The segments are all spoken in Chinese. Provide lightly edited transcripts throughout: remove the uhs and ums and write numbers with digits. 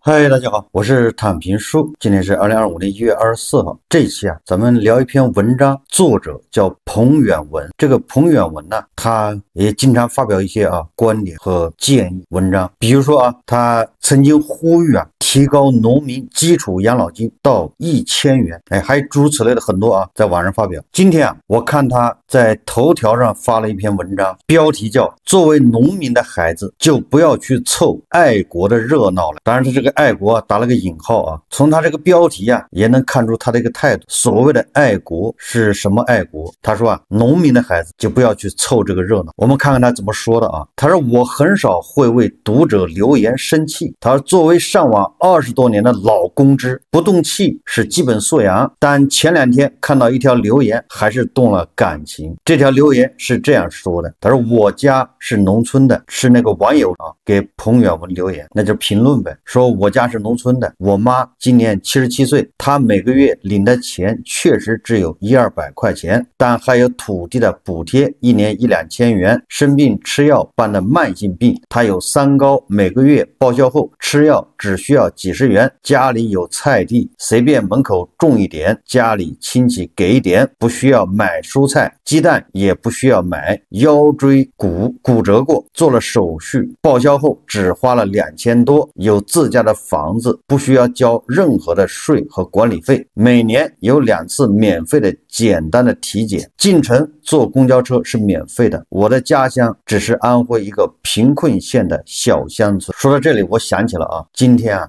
嗨，大家好，我是躺平叔。今天是2025年1月24号。这一期咱们聊一篇文章，作者叫彭远文。这个彭远文呢，他也经常发表一些观点和建议文章。比如说他曾经呼吁提高农民基础养老金到1000元，还诸如此类的很多在网上发表。今天我看他在头条上发了一篇文章，标题叫作为农民的孩子就不要去凑爱国的热闹了。当然他这个爱国打了个引号从他这个标题也能看出他的一个态度。所谓的爱国是什么爱国？他说农民的孩子就不要去凑这个热闹。我们看看他怎么说的他说我很少会为读者留言生气。他说作为上网20多年的老公知，不动气是基本素养，但前2天看到一条留言还是动了感情。这条留言是这样说的，他说我家是农村的，是那个网友给彭远文留言，那就评论呗，说我家是农村的，我妈今年77岁，她每个月领的钱确实只有100-200块钱，但还有土地的补贴，1年1-2千元，生病吃药办的慢性病，她有3高，每个月报销后吃药只需要几十元，家里有菜地，随便门口种一点，家里亲戚给一点，不需要买蔬菜，鸡蛋也不需要买，腰椎骨折过，做了手续，报销后只花了2000多，有自家的房子，不需要交任何的税和管理费，每年有2次免费的简单的体检，进城坐公交车是免费的。我的家乡只是安徽一个贫困县的小乡村。说到这里，我想起了今天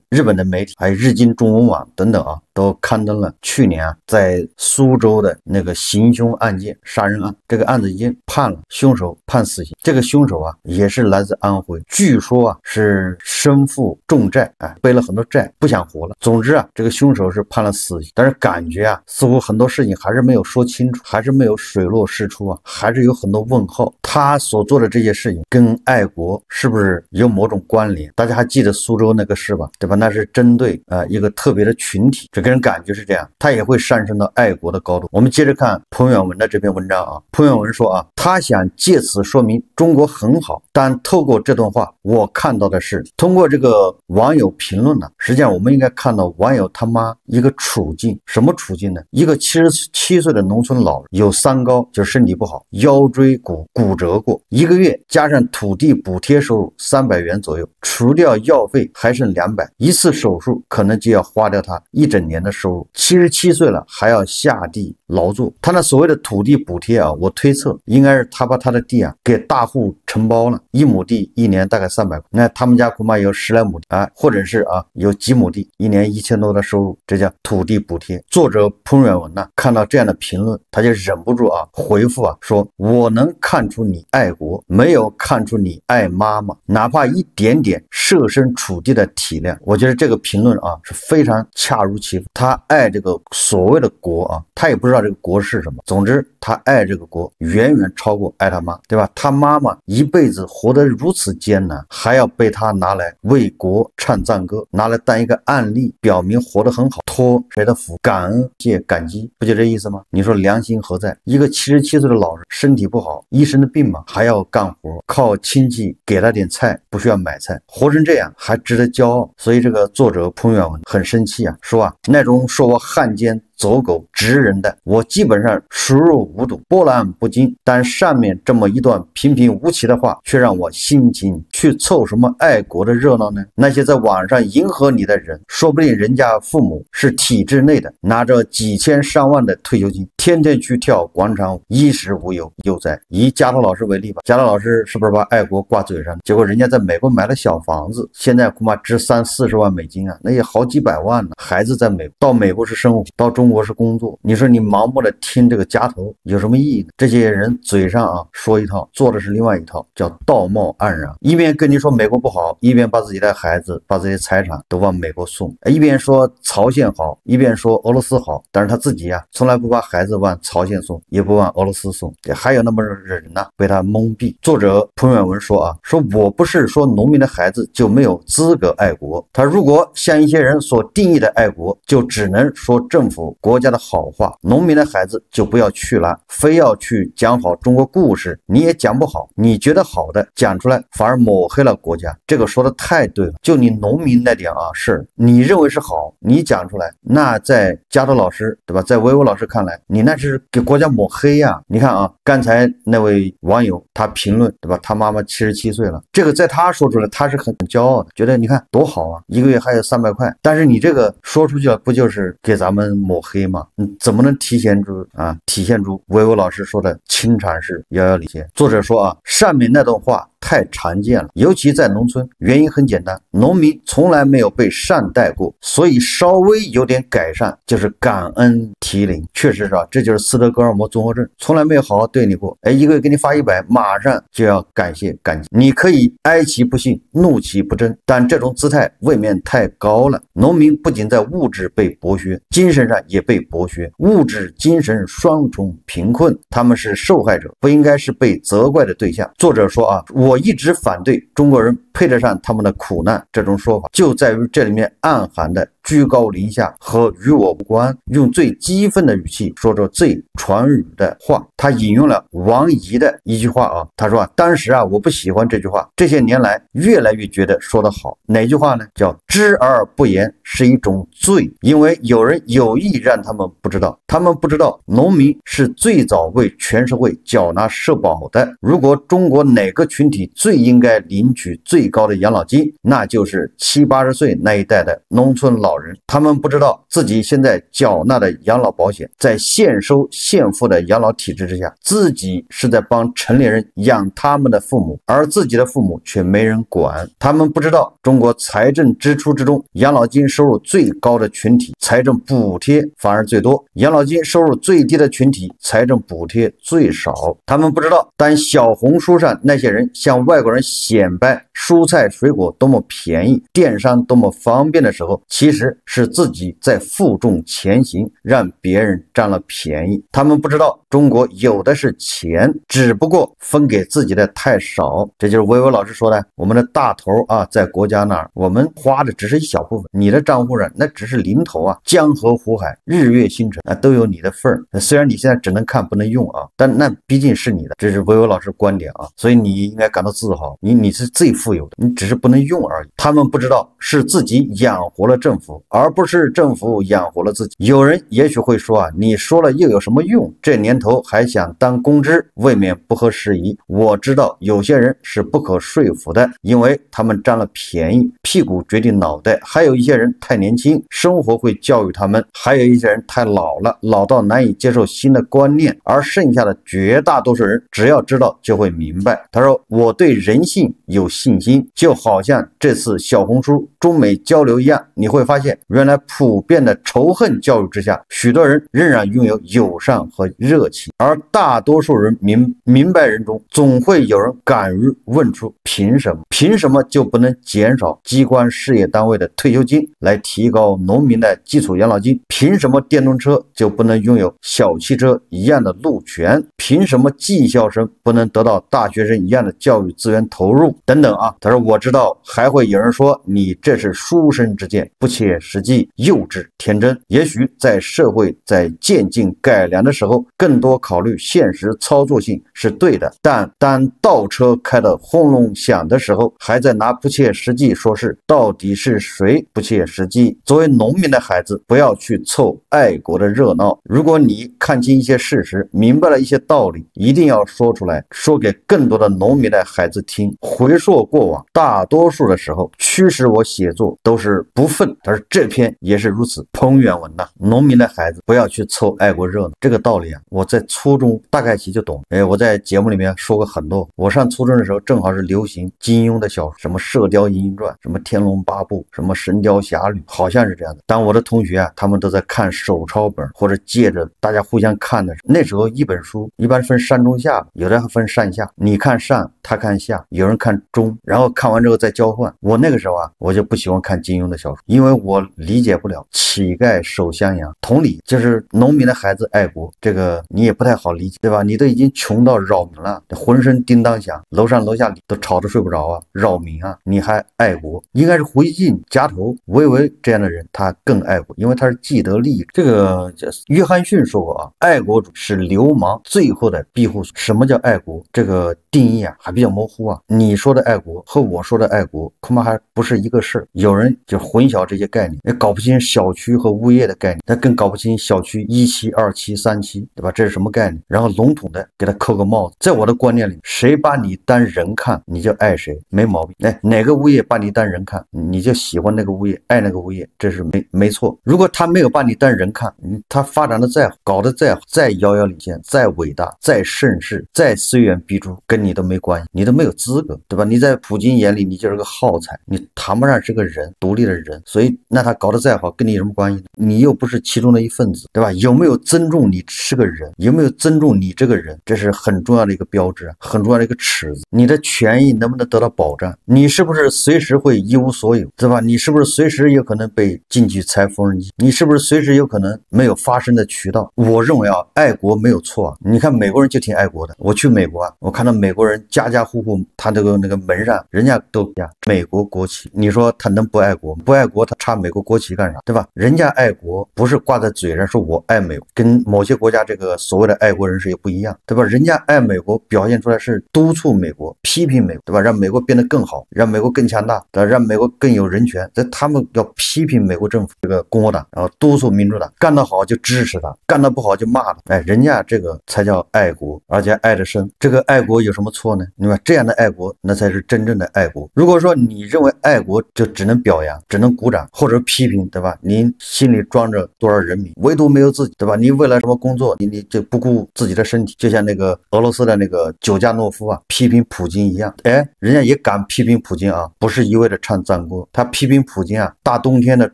日本的媒体还有日经中文网等等都刊登了去年在苏州的那个行凶案件，杀人案。这个案子已经判了，凶手判死刑。这个凶手也是来自安徽，据说是身负重债，背了很多债，不想活了。总之这个凶手是判了死刑，但是感觉似乎很多事情还是没有说清楚，还是没有水落石出还是有很多问号。他所做的这些事情跟爱国是不是有某种关联？大家还记得苏州那个事吧，对吧？那是针对一个特别的群体，这个人感觉是这样，他也会上升到爱国的高度。我们接着看彭远文的这篇文章彭远文说他想借此说明中国很好，但透过这段话我看到的是，通过这个网友评论实际上我们应该看到网友他妈一个处境。什么处境呢？一个77岁的农村老人，有3高，就是身体不好，腰椎骨折过，一个月加上土地补贴收入300元左右，除掉药费还剩200，一次手术可能就要花掉他一整年的收入。77岁了还要下地劳作。他那所谓的土地补贴我推测应该是他把他的地给大户承包了，1亩地1年大概300块，那他们家恐怕有10来亩地或者是有几亩地，1年1000多的收入，这叫土地补贴。作者彭远文看到这样的评论，他就忍不住回复说我能看出你爱国，没有看出你爱妈妈，哪怕一点点设身处地的体谅。我觉得这个评论是非常恰如其分。他爱这个所谓的国他也不知道这个国是什么，总之他爱这个国远远超过爱他妈，对吧？他妈妈一辈子活得如此艰难，还要被他拿来为国唱赞歌，拿来当一个案例，表明活得很好，托谁的福？感恩谢感激，不就这意思吗？你说良心何在？一个77岁的老人，身体不好，一身的病嘛，还要干活，靠亲戚给他点菜，不需要买菜，活成这样还值得骄傲。所以这个作者彭远文很生气说那种说我汉奸走狗直人的，我基本上熟若无睹，波澜不惊，但上面这么一段平平无奇的话却让我心情去凑什么爱国的热闹呢？那些在网上迎合你的人，说不定人家父母是体制内的，拿着几千上万的退休金，天天去跳广场舞，衣食无忧悠哉。以贾涛老师为例吧，贾涛老师是不是把爱国挂嘴上，结果人家在美国买了小房子，现在恐怕值30-40万美金那也好几百万呢。孩子在美国，到美国是生活，到中国是工作，你说你盲目的听这个夹头有什么意义呢？这些人嘴上说一套，做的是另外一套，叫道貌岸然，一边跟你说美国不好，一边把自己的孩子把自己的财产都往美国送，一边说朝鲜好，一边说俄罗斯好，但是他自己从来不把孩子子往朝鲜送，也不往俄罗斯送，还有那么人呢被他蒙蔽。作者彭远文说啊，说我不是说农民的孩子就没有资格爱国，他如果像一些人所定义的爱国，就只能说政府国家的好话，农民的孩子就不要去了，非要去讲好中国故事，你也讲不好，你觉得好的讲出来反而抹黑了国家。这个说的太对了，就你农民那点事儿，你认为是好，你讲出来，那在加州老师对吧，在维欧老师看来，你那是给国家抹黑呀。你看啊，刚才那位网友他评论对吧，他妈妈77岁了，这个在他说出来他是很骄傲的，觉得你看多好啊，一个月还有300块，但是你这个说出去了，不就是给咱们抹黑吗？怎么能体现出维欧老师说的清阐式遥遥领先？作者说啊，上面那段话太常见了，尤其在农村，原因很简单，农民从来没有被善待过，所以稍微有点改善就是感恩提领。确实是啊，这就是斯德哥尔摩综合症，从来没有好好对你过，一个月给你发100，马上就要感谢感激。你可以哀其不幸，怒其不争，但这种姿态未免太高了。农民不仅在物质被剥削，精神上也被剥削，物质精神双重贫困，他们是受害者，不应该是被责怪的对象。作者说啊，我一直反对中国人配得上他们的苦难这种说法，就在于这里面暗含的居高临下和与我无关，用最激愤的语气说着最传语的话。他引用了王怡的一句话啊，他说啊，当时啊我不喜欢这句话，这些年来越来越觉得说得好。哪句话呢？叫知而不言是一种罪，因为有人有意让他们不知道，他们不知道农民是最早为全社会缴纳社保的。如果中国哪个群体最应该领取最高的养老金，那就是70、80岁那一代的农村老人。他们不知道自己现在缴纳的养老保险，在现收现付的养老体制之下，自己是在帮成年人养他们的父母，而自己的父母却没人管。他们不知道中国财政支出之中，养老金收入最高的群体财政补贴反而最多，养老金收入最低的群体财政补贴最少。他们不知道，当小红书上那些人向外国人显摆蔬菜水果多么便宜，电商多么方便的时候，其实是自己在负重前行，让别人占了便宜。他们不知道中国有的是钱，只不过分给自己的太少。这就是维维老师说的，我们的大头啊，在国家那儿，我们花的只是一小部分，你的账户上那只是零头啊，江河湖海，日月星辰啊，都有你的份儿。虽然你现在只能看不能用啊，但那毕竟是你的，这是维维老师观点啊，所以你应该感到自豪，你是最富有的，你只是不能用而已。他们不知道是自己养活了政府，而不是政府养活了自己。有人也许会说啊，你说了又有什么用？这年头还想当公知，未免不合时宜。我知道有些人是不可说服的，因为他们占了便宜，屁股决定脑袋；还有一些人太年轻，生活会教育他们；还有一些人太老了，老到难以接受新的观念。而剩下的绝大多数人，只要知道就会明白。他说，我对人性有信心，就好像这次小红书中美交流一样，你会发现原来普遍的仇恨教育之下，许多人仍然拥有友善和热情，而大多数人明白人中，总会有人敢于问出凭什么？凭什么就不能减少机关事业单位的退休金，来提高农民的基础养老金？凭什么电动车就不能拥有小汽车一样的路权？凭什么技校生不能得到大学生一样的教育资源投入？等等啊！他说，我知道还会有人说你这是书生之见，不切实际，幼稚天真。也许在社会在渐进改良的时候，更多考虑现实操作性是对的，但当倒车开得轰隆响的时候，还在拿不切实际说事，到底是谁不切实际？作为农民的孩子，不要去凑爱国的热闹。如果你看清一些事实，明白了一些道理，一定要说出来，说给更多的农民的孩子听。回溯过往，大多数的时候驱使我写作都是不忿，但是这篇也是如此。彭远文呐，农民的孩子不要去凑爱国热闹，这个道理啊，我在初中大概其就懂。我在节目里面说过很多。我上初中的时候，正好是流行金庸的小说，什么《射雕英雄传》，什么《天龙八部》，什么《神雕侠侣》，好像是这样的。当我的同学啊，他们都在看手抄本，或者借着大家互相看的。那时候一本书一般分上中下，有的还分上下，你看上，他看下，有人看中，然后看完之后再交换。我那个时候啊，我就不喜欢看金庸的小说，因为我理解不了乞丐守襄阳。同理，就是农民的孩子爱国，这个你也不太好理解，对吧？你都已经穷到扰民了，浑身叮当响，楼上楼下都吵得睡不着啊，扰民啊，你还爱国？应该是回敬夹头维维这样的人，他更爱国，因为他是既得利益。这个约翰逊说过啊，爱国主义是流氓最后的庇护所。什么叫爱国？这个定义啊还比较模糊啊。你说的爱国和我说的爱国恐怕还不是一个事儿。有人就混淆这些概念，也搞不清小区和物业的概念，他更搞不清小区1期、2期、3期，对吧？这是什么概念？然后笼统的给他扣个帽子。在我的观念里，谁把你当人看，你就爱谁，没毛病。哎，哪个物业把你当人看，你就喜欢那个物业，爱那个物业，这是没错。如果他没有把你当人看，他发展的再好，搞得再好，再遥遥领先，再伟大，再盛世，再虽远必诛，跟你都没关系，你都没有资格，对吧？你在普京眼里，你就是个耗材，你谈不上是个人，独立的人。所以那他搞得再好，跟你有什么关系？你又不是其中的一份子，对吧？有没有尊重你是个人？有没有尊重你这个人？这是很重要的一个标志，很重要的一个尺子。你的权益能不能得到保障？你是不是随时会一无所有，对吧？你是不是随时有可能被进去裁缝纫机？你是不是随时有可能没有发声的渠道？我认为啊，爱国没有错啊。你看美国人就挺爱国的。我去美国啊，我看到美国人家家户户，他那个门上人家都美国国旗。你说他能不爱国吗？不爱国他插美国国旗干啥？对吧？人家爱国不是挂在嘴上说我爱美国，跟某些国家这个所谓的爱国人士也不一样，对吧？人家爱美国表现出来是督促美国，批评美国，对吧？让美国变得更好，让美国更强大，让美国更有人权。这他们要批评美国政府这个共和党，然后督促民主党，干得好就支持他，干得不好就骂他。哎，人家这个才叫爱国，而且爱得深。这个爱国有什么错呢？对吧？这样的爱国那才是真正的爱国。如果说你认为爱国就只能表扬，只能鼓掌或者批评，对吧？您心里装着多少人民，唯独没有自己，对吧？你为了什么工作，你就不顾自己的身体，就像那个俄罗斯的那个酒家诺夫啊，批评普京一样。哎，人家也敢批评普京啊，不是一味的唱赞歌。他批评普京啊，大冬天的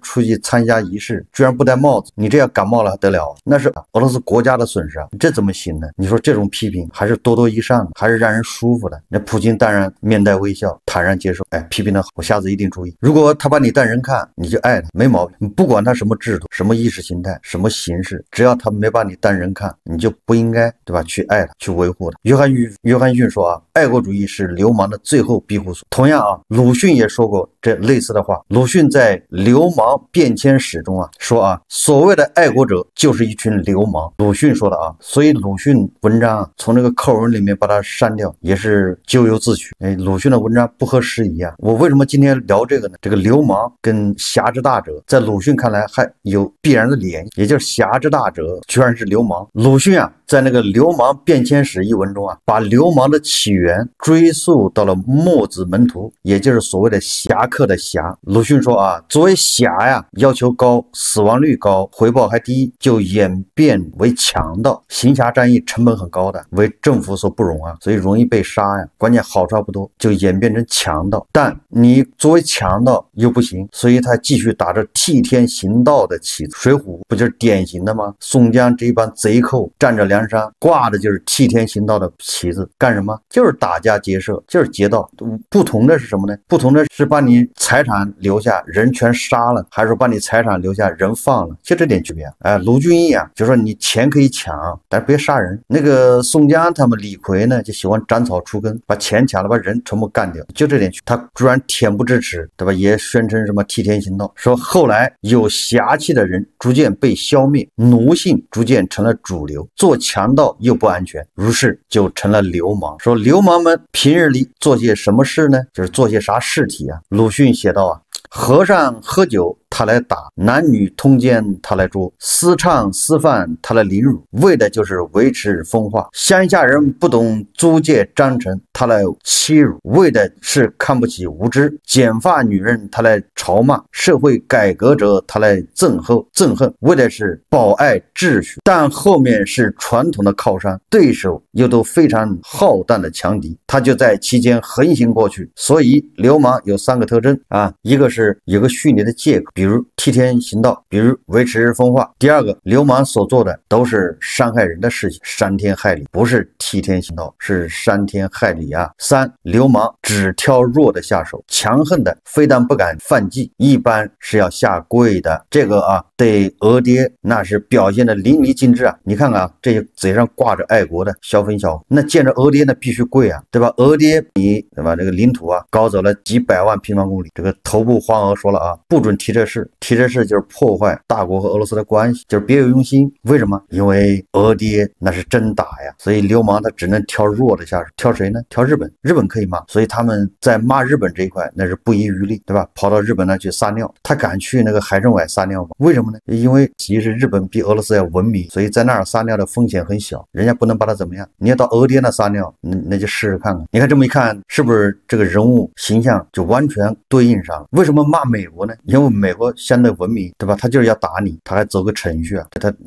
出去参加仪式，居然不戴帽子，你这样感冒了还得了？那是俄罗斯国家的损失啊，这怎么行呢？你说这种批评还是多多益善的，还是让人舒服的。那普京当然面带微笑，坦然接受。哎，批评的好，我下次一定注意。如果他把你当人看，你就爱他，没毛病。不管他什么制度、什么意识形态、什么形式，只要他没把你当人看，你就不应该，对吧？去爱他，去维护他。约翰逊说啊，爱国主义是流氓的最后庇护所。同样啊，鲁迅也说过这类似的话。鲁迅在《流氓变迁史》中啊说啊，所谓的爱国者就是一群流氓。鲁迅说的啊，所以鲁迅文章啊，从这个课文里面把它删掉，也是咎由自取。哎，鲁迅的文章不合时宜啊。我为什么今天聊这个呢？这个流氓跟侠之大者，在鲁迅看来还有必然的联系，也就是侠之大者居然是流氓。鲁迅啊，在那个《流氓变迁史》一文中啊，把流氓的起源追溯到了墨子门徒，也就是所谓的侠客的侠。鲁迅说啊，作为侠呀，要求高，死亡率高，回报还低，就演变为强盗。行侠仗义成本很高的，为政府所不容啊，所以容易被杀呀。关键好处不多，就演变成强盗。但你作为强盗又不行，所以他继续打着替天行道的旗子。水浒不就是典型的吗？宋江这一帮贼寇占着梁山，挂的就是替天行道的旗子，干什么？就是打家劫舍，就是劫道。不同的是什么呢？不同的是把你财产留下，人全杀了，还是把你财产留下，人放了，就这点区别。哎，卢俊义啊，就说你钱可以抢，但是别杀人。那个宋江他们李逵呢，就喜欢斩草除根，把钱抢了，把人全部干掉，就这点区别。他居然恬不知耻，对吧？也宣称什么替天行道，说后来有侠气的人逐渐被消灭，奴性逐渐成了主流，做强盗又不安全，于是就成了流氓。说流氓们平日里做些什么事呢？就是做些啥事体啊？鲁迅写道啊，和尚喝酒他来打，男女通奸他来捉，私唱私贩他来凌辱，为的就是维持风化。乡下人不懂租界章程，他来欺辱，为的是看不起无知。剪发女人他来嘲骂，社会改革者他来憎恨，为的是保爱秩序。但后面是传统的靠山，对手又都非常浩荡的强敌，他就在其间横行过去。所以流氓有3个特征啊，一个是有个虚拟的借口，比如替天行道，比如维持日风化。第二个，流氓所做的都是伤害人的事情，伤天害理，不是替天行道，是伤天害理啊。三，流氓只挑弱的下手，强横的非但不敢犯忌，一般是要下跪的。这个对额爹那是表现的淋漓尽致啊！你看看啊，这些嘴上挂着爱国的小粉小红，那见着额爹那必须跪啊，对吧？额爹你对吧？这个领土搞走了几百万平方公里，这个头部黄额说了不准提这事，提这事就是破坏大国和俄罗斯的关系，就是别有用心。为什么？因为额爹那是真打呀，所以流氓他只能挑弱的下手，挑谁呢？挑日本，日本可以骂，所以他们在骂日本这一块那是不遗余力，对吧？跑到日本那去撒尿，他敢去那个海参崴撒尿吗？为什么呢？因为其实日本比俄罗斯要文明，所以在那儿撒尿的风险很小，人家不能把他怎么样。你要到额爹那撒尿，那就试试看看。你看这么一看，是不是这个人物形象就完全对应上了？为什么骂美国呢？因为美国相对文明，对吧？他就是要打你，他还走个程序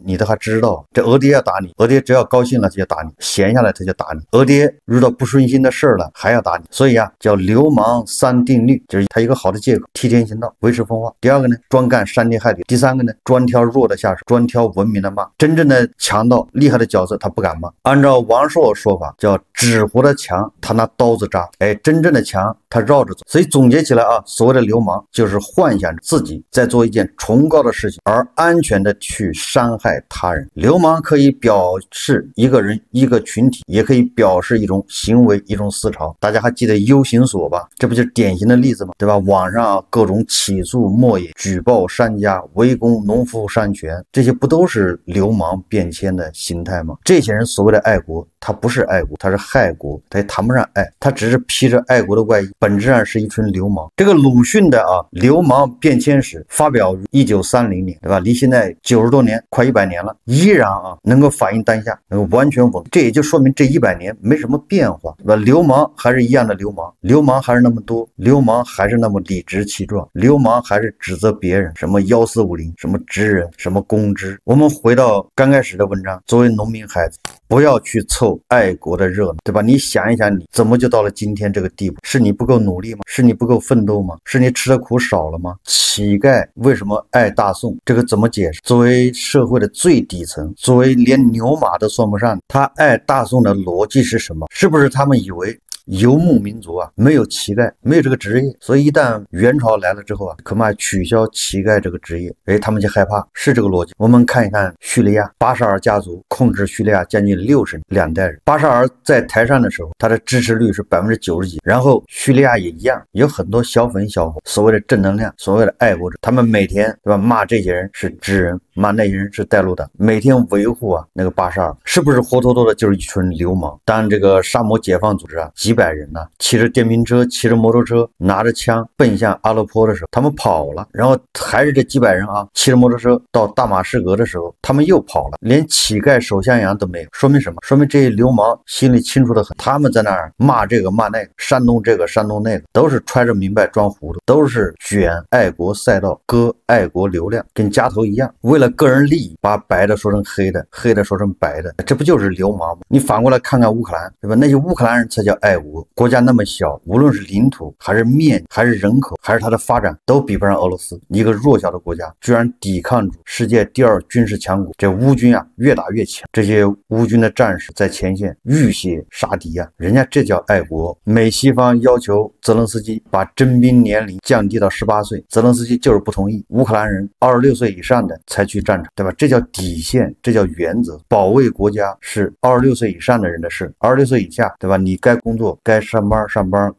你都还知道，这额爹要打你，额爹只要高兴了他就打你，闲下来他就打你，额爹遇到不顺心的事了还要打你。所以叫流氓三定律，就是他一个好的借口，替天行道，维持风化。第二个呢，专干伤天害理。第三个呢，专挑弱的下手，专挑文明的骂。真正的强盗厉害的角色他不敢骂。按照王朔说法叫纸活的强他拿刀子扎，真正的强他绕着走。所以总结起来所谓的流氓就是幻想着自己在做一件崇高的事情，而安全的去伤害他人。流氓可以表示一个人一个群体，也可以表示一种行为一种思潮。大家还记得 U 型锁吧？这不就是典型的例子吗？对吧？网上各种起诉莫野，举报商家，围攻农夫山泉，这些不都是流氓变迁的形态吗？这些人所谓的爱国，他不是爱国，他是害国，他也谈不上爱，他只是披着爱国的外衣，本质上是一群流氓。这个鲁迅的流氓变迁史发表于1930年，对吧？离现在90多年，快100年了，依然能够反映当下，能够完全稳。这也就说明这100年没什么变化，对吧？流氓还是一样的流氓，流氓还是那么多，流氓还是那么理直气壮，流氓还是指责别人，什么1450，什么职人，什么公知。我们回到刚开始的文章，作为农民孩子，不要去凑爱国的热闹，对吧？你想一想，你怎么就到了今天这个地步？是你不够努力吗？是你不够奋斗吗？是你吃的苦少了吗？乞丐为什么爱大宋？这个怎么解释？作为社会的最底层，作为连牛马都算不上，他爱大宋的逻辑是什么？是不是他们以为游牧民族没有乞丐，没有这个职业，所以一旦元朝来了之后恐怕取消乞丐这个职业，他们就害怕，是这个逻辑。我们看一看叙利亚，巴沙尔家族控制叙利亚将近60年，2代人。巴沙尔在台上的时候，他的支持率是90%几，然后叙利亚也一样，有很多小粉小红，所谓的正能量，所谓的爱国者，他们每天对吧骂这些人是知人，骂那些人是带路党，每天维护那个巴沙尔，是不是活脱脱的就是一群流氓？当这个沙漠解放组织几百人骑着电瓶车，骑着摩托车，拿着枪奔向阿勒颇的时候，他们跑了，然后还是这几百人骑着摩托车到大马士革的时候，他们又跑了，连乞丐手下羊都没有。说明什么？说明这些流氓心里清楚的很，他们在那儿骂这个骂那个，煽动这个煽动那个，都是揣着明白装糊涂，都是卷爱国赛道，割爱国流量，跟夹头一样，为了个人利益把白的说成黑的，黑的说成白的，这不就是流氓吗？你反过来看看乌克兰，对吧？那些乌克兰人才叫爱国。国家那么小，无论是领土还是面还是人口还是它的发展，都比不上俄罗斯一个弱小的国家，居然抵抗住世界第2军事强国。这乌军越打越强，这些乌军的战士在前线浴血杀敌人家这叫爱国。美西方要求泽连斯基把征兵年龄降低到18岁，泽连斯基就是不同意，乌克兰人26岁以上的才去战场，对吧？这叫底线，这叫原则。保卫国家是26岁以上的人的事，26岁以下，对吧？你该工作，该上班，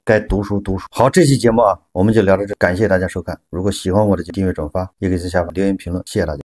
该读书。好，这期节目我们就聊到这，感谢大家收看。如果喜欢我的，就订阅转发，也可以在下方留言评论，谢谢大家。